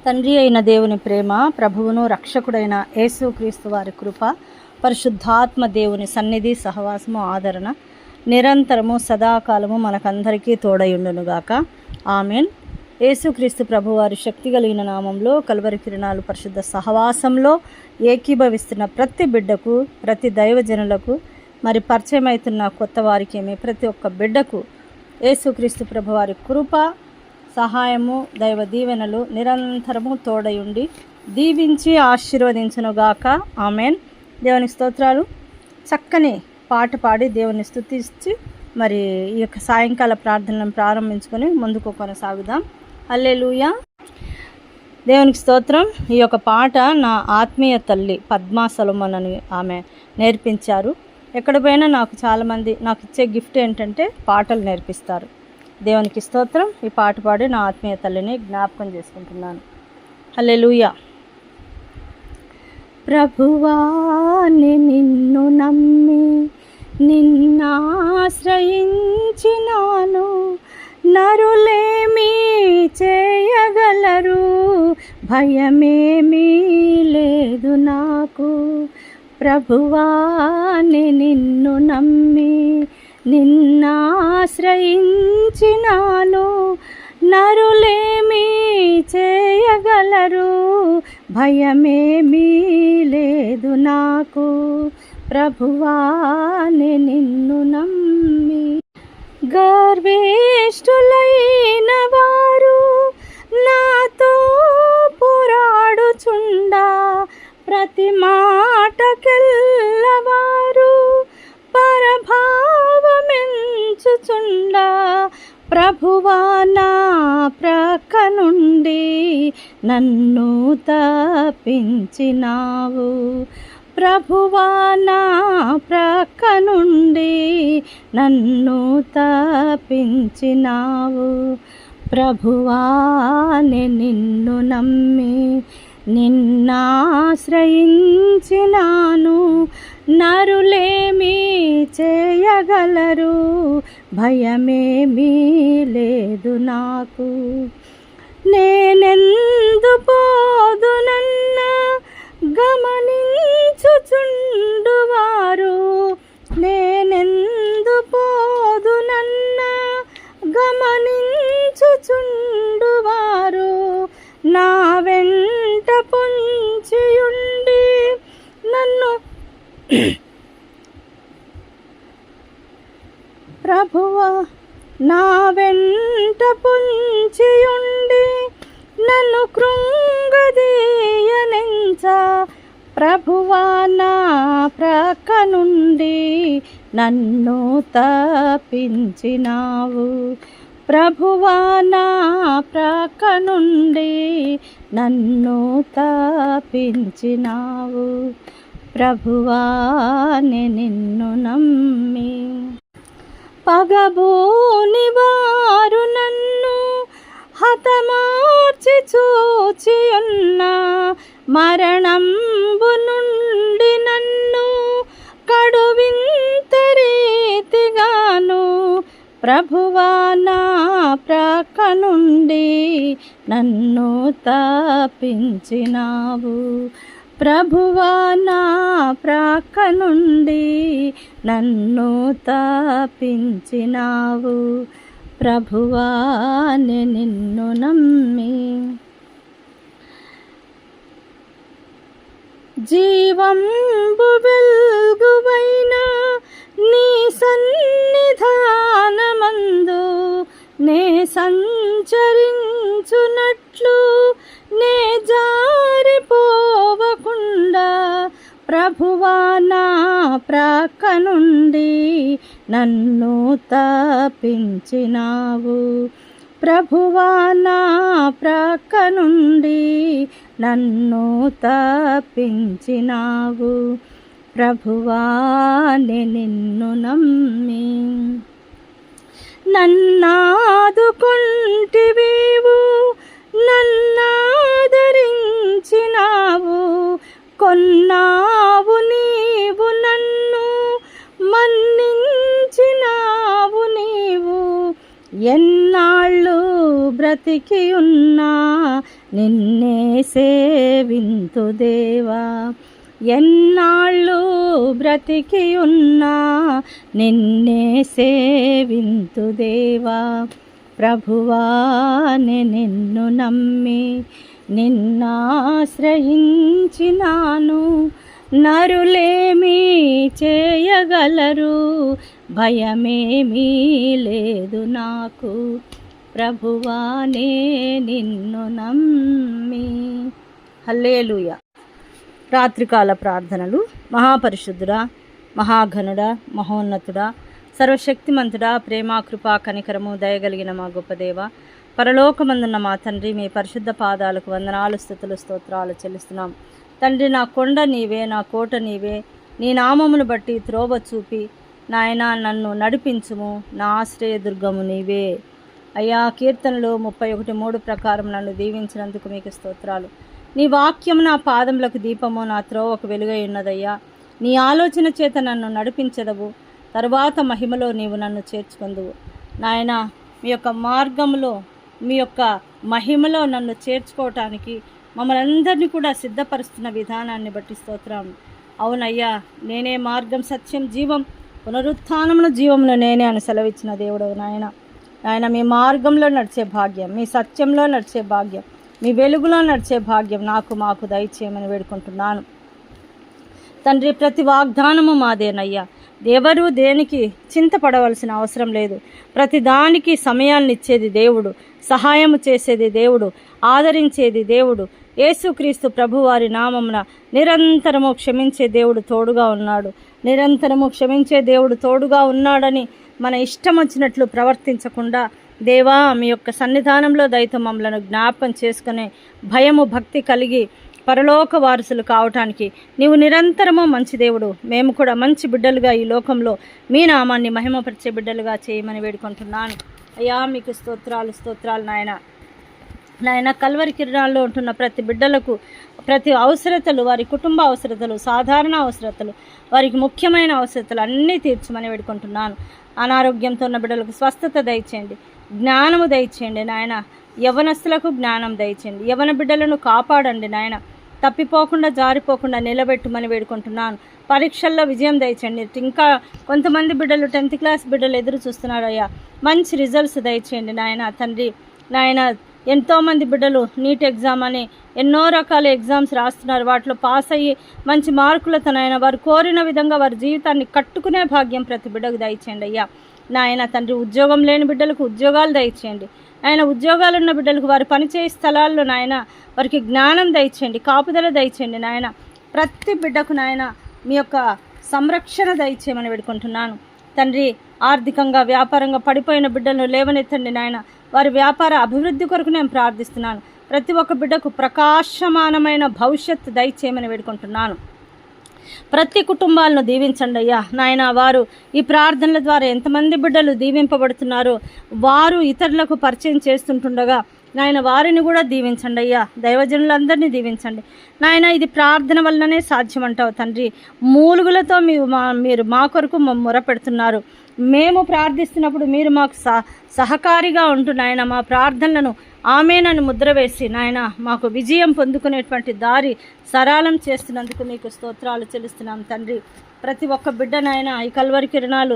తండ్రి అయిన దేవుని ప్రేమ, ప్రభువును రక్షకుడైన యేసుక్రీస్తు వారి కృప, పరిశుద్ధాత్మ దేవుని సన్నిధి, సహవాసము, ఆదరణ నిరంతరము సదాకాలము మనకందరికీ తోడయుండునుగాక. ఆమెన్. యేసుక్రీస్తు ప్రభువారి శక్తి కలిగిన నామంలో, కల్వరి కిరణాలు పరిశుద్ధ సహవాసంలో ఏకీభవిస్తున్న ప్రతి బిడ్డకు, ప్రతి దైవజనులకు, మరి పరిచయం అవుతున్న కొత్త వారికేమి ప్రతి ఒక్క బిడ్డకు యేసుక్రీస్తు ప్రభువారి కృప, సహాయము, దైవ దీవెనలు నిరంతరము తోడయుండి దీవించి ఆశీర్వదించునుగాక. ఆమెన్. దేవునికి స్తోత్రాలు. చక్కని పాట పాడి దేవుని స్తుతించి మరి ఈ యొక్క సాయంకాల ప్రార్థనలను ప్రారంభించుకొని ముందుకు కొనసాగుదాం. హల్లెలూయా. దేవునికి స్తోత్రం. ఈ యొక్క పాట నా ఆత్మీయ తల్లి పద్మా సొలొమోన్ అని ఆమె నేర్పించారు. ఎక్కడ పోయినా చాలామంది నాకు ఇచ్చే గిఫ్ట్ ఏంటంటే పాటలు నేర్పిస్తారు. దేవునికి స్తోత్రం. ఈ పాట పాడి నా ఆత్మీయ తల్లిని జ్ఞాపకం చేసుకుంటున్నాను. హల్లెలూయా. ప్రభువా నిన్ను నమ్మి నిన్నాశ్రయించినాను, నరులేమీ చేయగలరు, భయమేమీ లేదు నాకు. ప్రభువా నిన్ను నమ్మి నిన్నాశ్రయించినాను, నరులేమీ చేయగలరు, భయమేమీ లేదు నాకు. ప్రభువా నిన్ను నమ్మి. గర్విష్ఠులైన వారు నాతో పోరాడుచుండా, ప్రతి మాటకెల్లవారు పరభావమెంచుచుండా, ప్రభువా నా ప్రక్క నుండి నన్ను తప్పించినావు. ప్రభువా నా ప్రక్క నుండి నన్ను తప్పించినావు. ప్రభువా నిన్ను నమ్మి నిన్నాశ్రయించినాను, నరులేమీ చేయగలరు, భయమేమీ లేదు నాకు. నేనెందు పోదునన్న గమనించుచుండువారు, నేనెందు పోదునన్న గమనించుచుండువారు, నా వెంట పొంచియుండి నన్ను ప్రభువా నా వెంట పొంచియుండి నన్ను కృంగదీయనించ, ప్రభువా నా ప్రక్క నుండి నన్ను తప్పించినావు. ప్రభువా నా ప్రక్క నుండి నన్ను తప్పించినావు. ప్రభువా నిన్ను నమ్మి. పగబోని వారు నన్ను హతమార్చి చూచియున్న, మరణంబు నుండి నన్ను కడువింత రీతిగాను, ప్రభువా నా ప్రక్క నుండి నన్ను తప్పించినావు. ప్రభువా నా ప్రక్క నుండి నన్ను తప్పించినావు. ప్రభువా నిన్ను నమ్మి. జీవంబు వెల్గువైన నీ సన్నిధానమందు నే సంచరించునట్లు, నే జారిపోవకుండా, ప్రభువా నా ప్రక్క నుండి నన్ను తప్పించినావు. ప్రభువా నా ప్రక్క నుండి నన్ను తప్పించినావు. ప్రభువా నిన్ను నమ్మి. నన్నాదుకొంటివీవు, నన్నాదరించినావు, కొన్నావు నీవు నన్ను, మన్నించినావు నీవు. ఎన్నాళ్ళు బ్రతికి ఉన్నా నిన్నే సేవింతు దేవా. ఎన్నాళ్ళు బ్రతికి ఉన్నా నిన్నే సేవింతు దేవా. ప్రభువా నిన్ను నమ్మి నిన్నాశ్రయించినాను. నరులేమీ చేయగలరు, భయమేమీ లేదు నాకు. ప్రభువా నిన్ను నమ్మి. హల్లెలూయా. రాత్రికాల ప్రార్థనలు. మహాపరిశుద్ధుడా, మహాఘనుడా, మహోన్నతుడా, సర్వశక్తిమంతుడా, ప్రేమ, కృపా, కనికరము, దయగలిగిన మా గొప్ప దేవ, పరలోకమందున్న మా తండ్రి, మీ పరిశుద్ధ పాదాలకు వందనాలు, స్తుతులు, స్తోత్రాలు చెల్లిస్తున్నాం. తండ్రి, నా కొండ నీవే, నా కోట నీవే. నీ నామమును బట్టి త్రోవ చూపి నాయన నన్ను నడిపించుము. నా ఆశ్రయదుర్గము నీవే. అయ్యా, కీర్తనలు 31:3 ప్రకారం నన్ను దీవించినందుకు మీకు స్తోత్రాలు. నీ వాక్యం నా పాదములకు దీపము, నా త్రోవకు వెలుగై ఉన్నదయ్యా. నీ ఆలోచన చేత నన్ను నడిపించదవు. తరువాత మహిమలో నీవు నన్ను చేర్చుకుందువు. నాయన, మీ యొక్క మార్గంలో, మీ యొక్క మహిమలో నన్ను చేర్చుకోవటానికి మమ్మల్ని అందరినీ కూడా సిద్ధపరుస్తున్న విధానాన్ని బట్టి స్తోత్రం. అవునయ్యా, నేనే మార్గం, సత్యం, జీవం, పునరుత్థానమును, జీవమును నేనే అని సెలవిచ్చిన దేవుడవు నాయన. ఆయన మీ మార్గంలో నడిచే భాగ్యం, మీ సత్యంలో నడిచే భాగ్యం, మీ వెలుగులో నడిచే భాగ్యం మాకు దయచేయమని వేడుకుంటున్నాను తండ్రి. ప్రతి వాగ్దానము మాదేనయ్యా. ఎవరు దేనికి చింతపడవలసిన అవసరం లేదు. ప్రతి దానికి సమయాన్ని ఇచ్చేది దేవుడు, సహాయము చేసేది దేవుడు, ఆదరించేది దేవుడు. యేసుక్రీస్తు ప్రభువారి నామమున నిరంతరము క్షమించే దేవుడు తోడుగా ఉన్నాడు. నిరంతరము క్షమించే దేవుడు తోడుగా ఉన్నాడని మన ఇష్టం వచ్చినట్లు ప్రవర్తించకుండా, దేవా, మీ యొక్క సన్నిధానంలో దయతో మమ్మలను జ్ఞాపకం చేసుకునే భయము, భక్తి కలిగి పరలోక వారసులు కావటానికి నీవు నిరంతరము మంచి దేవుడు. మేము కూడా మంచి బిడ్డలుగా ఈ లోకంలో మీ నామాన్ని మహిమపరిచే బిడ్డలుగా చేయమని వేడుకుంటున్నాను. అయ్యా, మీకు స్తోత్రాలు నాయన. కల్వరి కిరణాల్లో ఉంటున్న ప్రతి బిడ్డలకు ప్రతి అవసరతలు, వారి కుటుంబ అవసరతలు, సాధారణ అవసరతలు, వారికి ముఖ్యమైన అవసరతలు అన్నీ తీర్చమని వేడుకుంటున్నాను. అనారోగ్యంతో ఉన్న బిడ్డలకు స్వస్థత దయచేయండి, జ్ఞానము దయచేయండి నాయన. యవనస్తులకు జ్ఞానం దయచేయండి. యవన బిడ్డలను కాపాడండి నాయన. తప్పిపోకుండా, జారిపోకుండా నిలబెట్టుమని వేడుకుంటున్నాను. పరీక్షల్లో విజయం దయచేయండి. ఇంకా కొంతమంది బిడ్డలు 10th క్లాస్ బిడ్డలు ఎదురు చూస్తున్నారు అయ్యా. మంచి రిజల్ట్స్ దయచేయండి నాయన. తండ్రి నాయన, ఎంతోమంది బిడ్డలు నీట్ ఎగ్జామ్ అని ఎన్నో రకాల ఎగ్జామ్స్ రాస్తున్నారు. వాటిలో పాస్ అయ్యి మంచి మార్కులతో నాయన వారు కోరిన విధంగా వారి జీవితాన్ని కట్టుకునే భాగ్యం ప్రతి బిడ్డకు దయచేయండి అయ్యా. నాయన తండ్రి, ఉద్యోగం లేని బిడ్డలకు ఉద్యోగాలు దయచేయండి. ఆయన ఉద్యోగాలు ఉన్న బిడ్డలకు వారు పనిచేసే స్థలాల్లో నాయన వారికి జ్ఞానం దయచేయండి, కాపుదల దయచేయండి నాయన. ప్రతి బిడ్డకు నాయన మీ యొక్క సంరక్షణ దయచేయమని వేడుకుంటున్నాను తండ్రి. ఆర్థికంగా, వ్యాపారంగా పడిపోయిన బిడ్డలను లేవనెత్తండి నాయన. వారి వ్యాపార అభివృద్ధి కొరకు నేను ప్రార్థిస్తున్నాను. ప్రతి ఒక్క బిడ్డకు ప్రకాశమానమైన భవిష్యత్తు దయచేయమని వేడుకుంటున్నాను. ప్రతి కుటుంబాలను దీవించండి అయ్యా నాయన. వారు ఈ ప్రార్థనల ద్వారా ఎంతమంది బిడ్డలు దీవింపబడుతున్నారో వారు ఇతరులకు పరిచయం చేస్తుంటుండగా నాయన వారిని కూడా దీవించండి అయ్యా. దైవజనులందరినీ దీవించండి నాయన. ఇది ప్రార్థన వల్లనే సాధ్యమంటావు తండ్రి. మూలుగులతో మీరు మా కొరకు మొర పెడుతున్నారు. మేము ప్రార్థిస్తున్నప్పుడు మీరు మాకు సహకారిగా ఉంటూ నాయన మా ప్రార్థనలను ఆమేనని ముద్ర వేసి నాయన మాకు విజయం పొందుకునేటువంటి దారి సరళం చేస్తున్నందుకు మీకు స్తోత్రాలు చెల్లిస్తున్నాం తండ్రి. ప్రతి ఒక్క బిడ్డ నాయన ఈ కల్వరి కిరణాలు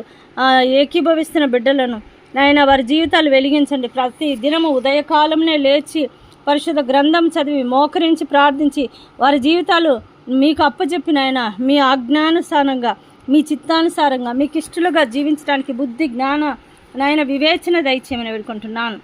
ఏకీభవిస్తున్న బిడ్డలను నాయన వారి జీవితాలు వెలిగించండి. ప్రతి దినము ఉదయకాలంలో లేచి పరిశుద్ధ గ్రంథం చదివి మోకరించి ప్రార్థించి వారి జీవితాలు మీకు అప్పచెప్పి నాయన మీ ఆజ్ఞానుసారంగా, మీ చిత్తానుసారంగా, మీకు ఇష్టలుగా జీవించడానికి బుద్ధి, జ్ఞాన నాయన వివేచన దయచేయమని వేడుకుంటున్నాను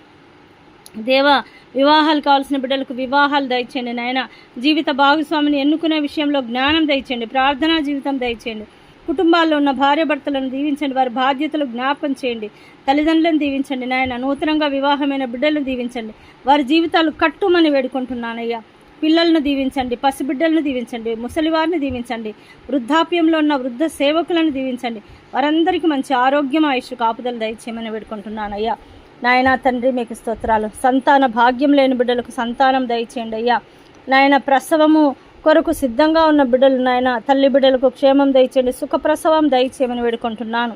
దేవా. వివాహాలు కావాల్సిన బిడ్డలకు వివాహాలు దయచేయండి నాయన. జీవిత భాగస్వామిని ఎన్నుకునే విషయంలో జ్ఞానం దయచేయండి, ప్రార్థనా జీవితం దయచేయండి. కుటుంబాల్లో ఉన్న భార్యాభర్తలను దీవించండి, వారి బాధ్యతలు జ్ఞాపకం చేయండి. తల్లిదండ్రులను దీవించండి నాయన. నూతనంగా వివాహమైన బిడ్డలను దీవించండి, వారి జీవితాలు కట్టుమని వేడుకుంటున్నానయ్యా. పిల్లలను దీవించండి, పసిబిడ్డలను దీవించండి, ముసలివారిని దీవించండి, వృద్ధాప్యంలో ఉన్న వృద్ధ సేవకులను దీవించండి. వారందరికీ మంచి ఆరోగ్యం, ఆయుష్, కాపుదలు దయచేయమని వేడుకుంటున్నానయ్యా నాయన. తండ్రి మీకు స్తోత్రాలు. సంతాన భాగ్యం లేని బిడ్డలకు సంతానం దయచేయండి అయ్యా నాయన. ప్రసవము కొరకు సిద్ధంగా ఉన్న బిడ్డలు నాయన, తల్లి బిడ్డలకు క్షేమం దయచేయండి, సుఖప్రసవం దయచేయమని వేడుకుంటున్నాను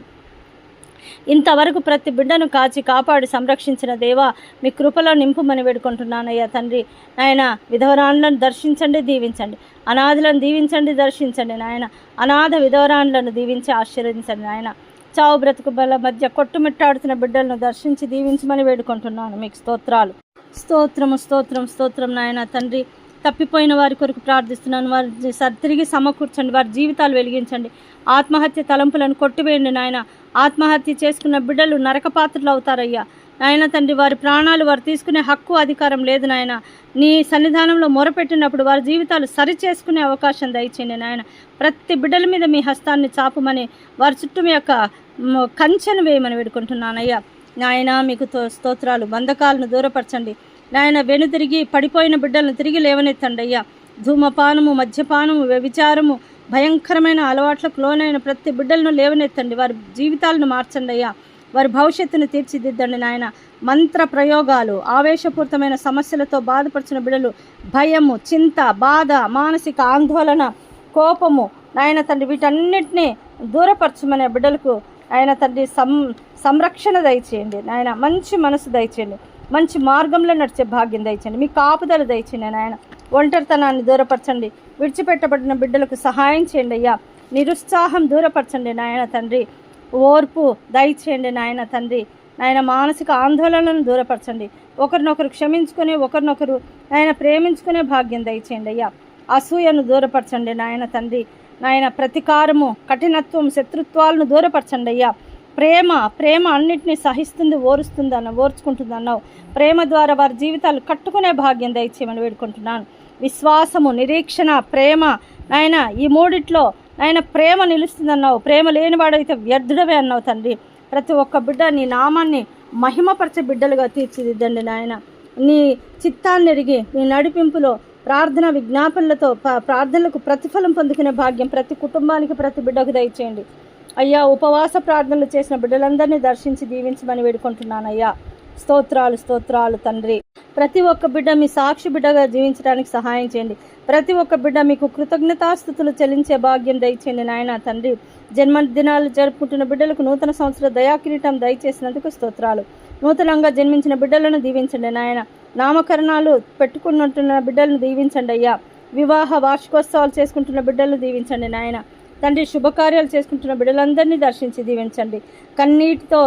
ఇంతవరకు ప్రతి బిడ్డను కాచి కాపాడి సంరక్షించిన దేవా, మీ కృపలో నింపుమని వేడుకుంటున్నానయ్యా తండ్రి. నాయన విధవరాండ్లను దర్శించండి, దీవించండి. అనాథలను దీవించండి, దర్శించండి నాయన. అనాథ విధవరాండ్లను దీవించి ఆశీర్వదించండి నాయన. చావు బ్రతుకు బల మధ్య కొట్టుమిట్టాడుతున్న బిడ్డలను దర్శించి దీవించమని వేడుకుంటున్నాను. మీకు స్తోత్రాలు. స్తోత్రము స్తోత్రం స్తోత్రం నాయన తండ్రి. తప్పిపోయిన వారి కొరకు ప్రార్థిస్తున్నాను. వారి తిరిగి సమకూర్చండి, వారి జీవితాలు వెలిగించండి. ఆత్మహత్య తలంపులను కొట్టివేయండి నాయన. ఆత్మహత్య చేసుకున్న బిడ్డలు నరకపాత్రలు అవుతారయ్యా నాయన తండ్రి. వారి ప్రాణాలు వారు తీసుకునే హక్కు అధికారం లేదు నాయన. నీ సన్నిధానంలో మొరపెట్టినప్పుడు వారి జీవితాలు సరి చేసుకునే అవకాశం దయచేయండి నాయన. ప్రతి బిడ్డల మీద మీ హస్తాన్ని చాపమని, వారి చుట్టూ మీ యొక్క కంచెను వేయమని వేడుకుంటున్నానయ్యా నాయన. మీకు స్తోత్రాలు. బంధకాలను దూరపరచండి నాయన. వెనుతిరిగి పడిపోయిన బిడ్డలను తిరిగి లేవనెత్తండి అయ్యా. ధూమపానము, మద్యపానము, వ్యభిచారము, భయంకరమైన అలవాట్లకు లోనైన ప్రతి బిడ్డలను లేవనెత్తండి. వారి జీవితాలను మార్చండి అయ్యా. వారి భవిష్యత్తును తీర్చిదిద్దండి నాయన. మంత్ర ప్రయోగాలు, ఆవేశపూరితమైన సమస్యలతో బాధపరిచిన బిడ్డలు, భయము, చింత, బాధ, మానసిక ఆందోళన, కోపము నాయన తండ్రి, వీటన్నిటినీ దూరపరచమనే బిడ్డలకు ఆయన తండ్రి సంరక్షణ దయచేయండి నాయన. మంచి మనసు దయచేయండి. మంచి మార్గంలో నడిచే భాగ్యం దయచేయండి. మీ కాపుదలు దయచేయండి నాయన. ఒంటరితనాన్ని దూరపరచండి. విడిచిపెట్టబడిన బిడ్డలకు సహాయం చేయండి అయ్యా. నిరుత్సాహం దూరపరచండి నాయన తండ్రి. ఓర్పు దయచేయండి నాయన తండ్రి. నాయన మానసిక ఆందోళనలను దూరపరచండి. ఒకరినొకరు క్షమించుకుని, ఒకరినొకరు నాయన ప్రేమించుకునే భాగ్యం దయచేయండి అయ్యా. అసూయను దూరపరచండి నాయన తండ్రి. నాయన ప్రతీకారము, కఠినత్వం, శత్రుత్వాలను దూరపరచండి అయ్యా. ప్రేమ అన్నిటినీ సహిస్తుంది, ఓర్చుకుంటుంది అన్నావు. ప్రేమ ద్వారా వారి జీవితాలు కట్టుకునే భాగ్యం దయచేయమని వేడుకుంటున్నాను. విశ్వాసము, నిరీక్షణ, ప్రేమ నాయన, ఈ మూడిట్లో నాయన ప్రేమ నిలుస్తుందన్నావు. ప్రేమ లేనివాడైతే వ్యర్థుడవే అన్నావు తండ్రి. ప్రతి ఒక్క బిడ్డ నీ నామాన్ని మహిమపరచే బిడ్డలుగా తీర్చిదిద్దండి నాయన. నీ చిత్తాన్ని ఎరిగి నీ నడిపింపులో ప్రార్థన విజ్ఞాపనలతో ప్రార్థనలకు ప్రతిఫలం పొందుకునే భాగ్యం ప్రతి కుటుంబానికి, ప్రతి బిడ్డకు దయచేయండి అయ్యా. ఉపవాస ప్రార్థనలు చేసిన బిడ్డలందరినీ దర్శించి దీవించమని వేడుకుంటున్నానయ్యా. స్తోత్రాలు తండ్రి. ప్రతి ఒక్క బిడ్డ మీ సాక్షి బిడ్డగా జీవించడానికి సహాయం చేయండి. ప్రతి ఒక్క బిడ్డ మీకు కృతజ్ఞతాస్తుతులు చెల్లించే భాగ్యం దయచేయండి నాయన తండ్రి. జన్మదినాలు జరుపుకుంటున్న బిడ్డలకు నూతన సంవత్సర దయాకిరీటం దయచేసినందుకు స్తోత్రాలు. నూతనంగా జన్మించిన బిడ్డలను దీవించండి నాయన. నామకరణాలు పెట్టుకున్నట్టున్న బిడ్డలను దీవించండి అయ్యా. వివాహ వార్షికోత్సవాలు చేసుకుంటున్న బిడ్డలను దీవించండి నాయన తండ్రి. శుభకార్యాలు చేసుకుంటున్న బిడ్డలందరినీ దర్శించి దీవించండి. కన్నీటితో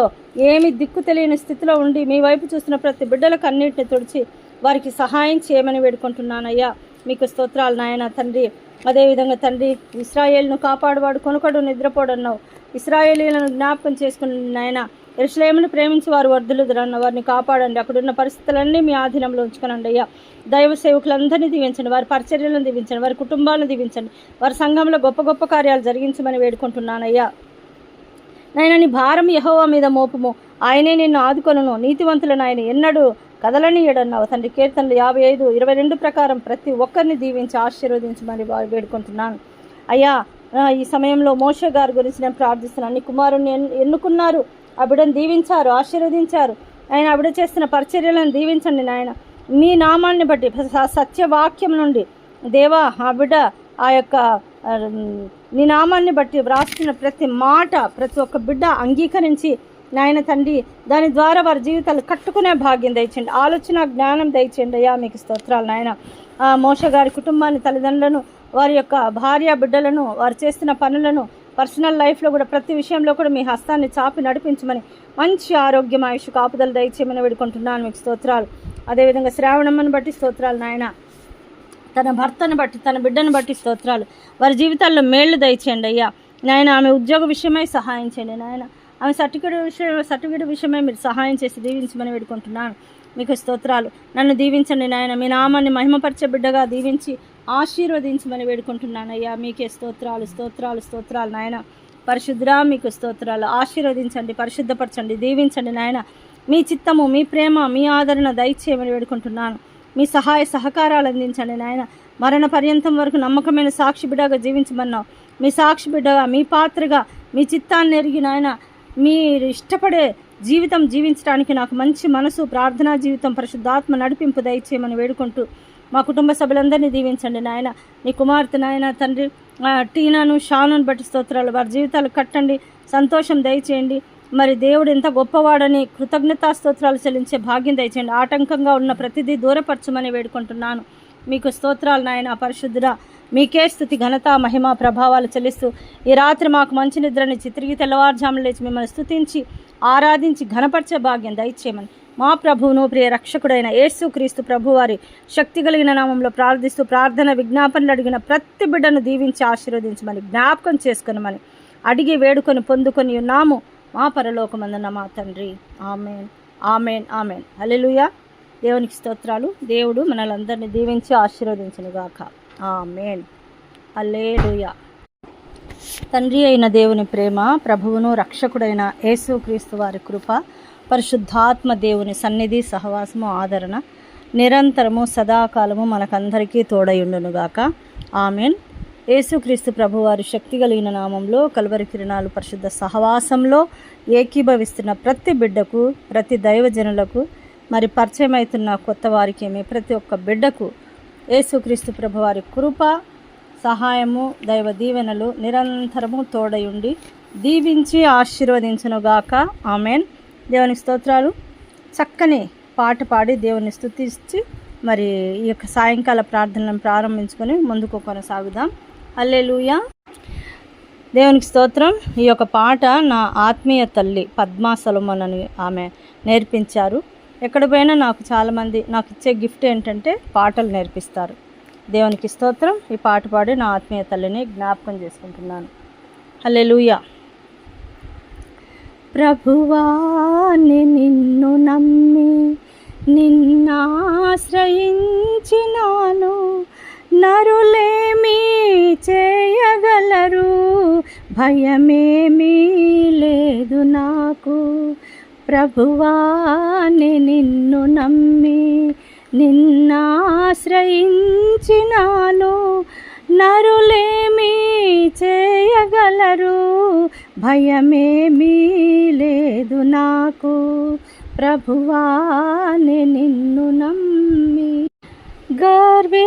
ఏమి దిక్కు తెలియని స్థితిలో ఉండి మీ వైపు చూస్తున్న ప్రతి బిడ్డల కన్నీటిని తుడిచి వారికి సహాయం చేయమని వేడుకుంటున్నానయ్యా. మీకు స్తోత్రాలు నాయన తండ్రి. అదేవిధంగా తండ్రి, ఇశ్రాయేలును కాపాడువాడు కొనుకడు నిద్రపోడన్నావు. ఇశ్రాయేలీలను జ్ఞాపకం చేసుకుని నాయన, యెరూషలేమును ప్రేమించి వారు వర్ధులుదురన్న వారిని కాపాడండి. అక్కడున్న పరిస్థితులన్నీ మీ ఆధీనంలో ఉంచుకోనండి అయ్యా. దైవ సేవకులందరినీ దీవించండి. వారి పరిచర్యలను దీవించండి. వారి కుటుంబాలను దీవించండి. వారి సంఘంలో గొప్ప గొప్ప కార్యాలు జరిగించమని వేడుకుంటున్నానయ్యా. నాయన, నీ భారం యెహోవా మీద మోపుము, ఆయనే నిన్ను ఆదుకొనును. నీతివంతులను ఆయన ఎన్నడూ కదలనీయడన్నావు తండ్రి. కీర్తనలు 55:22 ప్రకారం ప్రతి ఒక్కరిని దీవించి ఆశీర్వదించమని వేడుకుంటున్నాను అయ్యా. ఈ సమయంలో మోషే గారి గురించి నేను ప్రార్థిస్తున్నాను. నీ కుమారుని ఎన్నుకున్నారు, ఆ బిడ్డను దీవించారు, ఆశీర్వదించారు. ఆయన ఆ బిడ్డ చేస్తున్న పరిచర్యలను దీవించండి నాయన. మీ నామాన్ని బట్టి సత్యవాక్యం నుండి దేవా, ఆ బిడ్డ ఆ యొక్క నీ నామాన్ని బట్టి వ్రాస్తున్న ప్రతి మాట ప్రతి ఒక్క బిడ్డ అంగీకరించి నాయన తండ్రి, దాని ద్వారా వారి జీవితాలు కట్టుకునే భాగ్యం దయచేయండి. ఆలోచన జ్ఞానం దయచేయండి అయ్యా. మీకు స్తోత్రాలు నాయన. మోషే గారి కుటుంబాన్ని, తల్లిదండ్రులను, వారి యొక్క భార్య బిడ్డలను, వారు చేస్తున్న పనులను, పర్సనల్ లైఫ్లో కూడా ప్రతి విషయంలో కూడా మీ హస్తాన్ని చాపి నడిపించమని, మంచి ఆరోగ్యం, ఆయుష్ కాపుదలు దయచేయమని వేడుకుంటున్నాను. మీకు స్తోత్రాలు. అదేవిధంగా శ్రావణమ్మను బట్టి స్తోత్రాలు నాయన. తన భర్తను బట్టి, తన బిడ్డను బట్టి స్తోత్రాలు. వారి జీవితాల్లో మేళ్లు దయచేయండి అయ్యా నాయన. ఆమె ఉద్యోగ విషయమై సహాయం చేయండి నాయన. ఆమె సర్టిఫికేట్ విషయమై మీరు సహాయం చేసి దీవించమని వేడుకుంటున్నాను. మీకు స్తోత్రాలు. నన్ను దీవించండి నాయన. మీ నామాన్ని మహిమపరిచే బిడ్డగా దీవించి ఆశీర్వదించమని వేడుకుంటున్నాను అయ్యా. మీకే స్తోత్రాలు నాయన. పరిశుద్ధుడా, మీకు స్తోత్రాలు. ఆశీర్వదించండి, పరిశుద్ధపరచండి, దీవించండి నాయన. మీ చిత్తము, మీ ప్రేమ, మీ ఆదరణ దయచేయమని వేడుకుంటున్నాను. మీ సహాయ సహకారాలు అందించండి నాయన. మరణ పర్యంతం వరకు నమ్మకమైన సాక్షి బిడ్డగా జీవించమన్నావు. మీ సాక్షి బిడ్డగా, మీ పాత్రగా, మీ చిత్తాన్ని ఎరిగి నాయన, మీరు ఇష్టపడే జీవితం జీవించడానికి నాకు మంచి మనసు, ప్రార్థనా జీవితం, పరిశుద్ధాత్మ నడిపింపు దయచేయమని వేడుకుంటూ మా కుటుంబ సభ్యులందరినీ దీవించండి నాయన. నీ కుమార్తె నాయన తండ్రి టీనాను, షానును బట్టి స్తోత్రాలు. వారి జీవితాలు కట్టండి, సంతోషం దయచేయండి. మరి దేవుడు ఎంత గొప్పవాడని కృతజ్ఞతాస్తోత్రాలు చెల్లించే భాగ్యం దయచేయండి. ఆటంకంగా ఉన్న ప్రతిదీ దూరపరచమని వేడుకుంటున్నాను. మీకు స్తోత్రాలు నాయన పరిశుద్ధుడా. మీకే స్తుతి ఘనత మహిమ ప్రభావాలు చెల్లిస్తూ ఈ రాత్రి మాకు మంచి నిద్రనిచ్చి తిరిగి తెల్లవారుజామున లేచి మిమ్మల్ని స్తుతించి ఆరాధించి ఘనపరిచే భాగ్యం దయచేయమని మా ప్రభువును ప్రియ రక్షకుడైన యేసుక్రీస్తు ప్రభువారి శక్తి కలిగిన నామంలో ప్రార్థిస్తూ ప్రార్థన విజ్ఞాపనలు అడిగిన ప్రతి బిడ్డను దీవించి ఆశీర్వదించమని జ్ఞాపకం చేసుకునమని అడిగి వేడుకొని పొందుకొని ఉన్నాము మా పరలోకమందున్న మా తండ్రి. Amen amen amen. హల్లెలూయా. దేవునికి స్తోత్రాలు. దేవుడు మనలందరినీ దీవించి ఆశీర్వదించునుగాక. ఆమెన్. హల్లెలూయా. తండ్రి అయిన దేవుని ప్రేమ, ప్రభువును రక్షకుడైన యేసుక్రీస్తు వారి కృప, పరిశుద్ధాత్మ దేవుని సన్నిధి సహవాసము ఆదరణ నిరంతరము సదాకాలము మనకందరికీ తోడయుండునుగాక. ఆమెన్. యేసుక్రీస్తు ప్రభువారి శక్తి కలిగిన నామంలో కల్వరి కిరణాలు పరిశుద్ధ సహవాసంలో ఏకీభవిస్తున్న ప్రతి బిడ్డకు, ప్రతి దైవజనులకు, మరి పరిచయం అవుతున్న కొత్త వారికి, ప్రతి ఒక్క బిడ్డకు యేసుక్రీస్తు ప్రభువారి కృప, సహాయము, దైవ దీవెనలు నిరంతరము తోడయుండి దీవించి ఆశీర్వదించునుగాక. ఆమెన్. దేవునికి స్తోత్రాలు. చక్కని పాట పాడి దేవుని స్తుతించి మరి ఈ యొక్క సాయంకాల ప్రార్థనలను ప్రారంభించుకొని ముందుకు కొనసాగుదాం. హల్లెలూయా. దేవునికి స్తోత్రం. ఈ యొక్క పాట నా ఆత్మీయ తల్లి పద్మా సొలొమోన్ అని ఆమె నేర్పించారు. ఎక్కడ పోయినా చాలామంది నాకు ఇచ్చే గిఫ్ట్ ఏంటంటే పాటలు నేర్పిస్తారు. దేవునికి స్తోత్రం. ఈ పాట పాడి నా ఆత్మీయ తల్లిని జ్ఞాపకం చేసుకుంటున్నాను. హల్లెలూయా. ప్రభువాని నిన్ను నమ్మి నిన్నాశ్రయించినాను, నరులేమీ చేయగలరు, భయమేమీ లేదు నాకు. ప్రభువాని నిన్ను నమ్మి నిన్నాశ్రయించినాను, నరులేమీ చేయగలరు, భయమేమీ లేదు నాకు. ప్రభువాని నిన్ను నమ్మి గర్విష్ఠులైన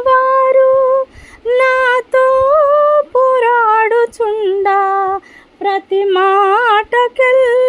వారు నాతో పోరాడుచుండా, ప్రతి మాటకెల్లా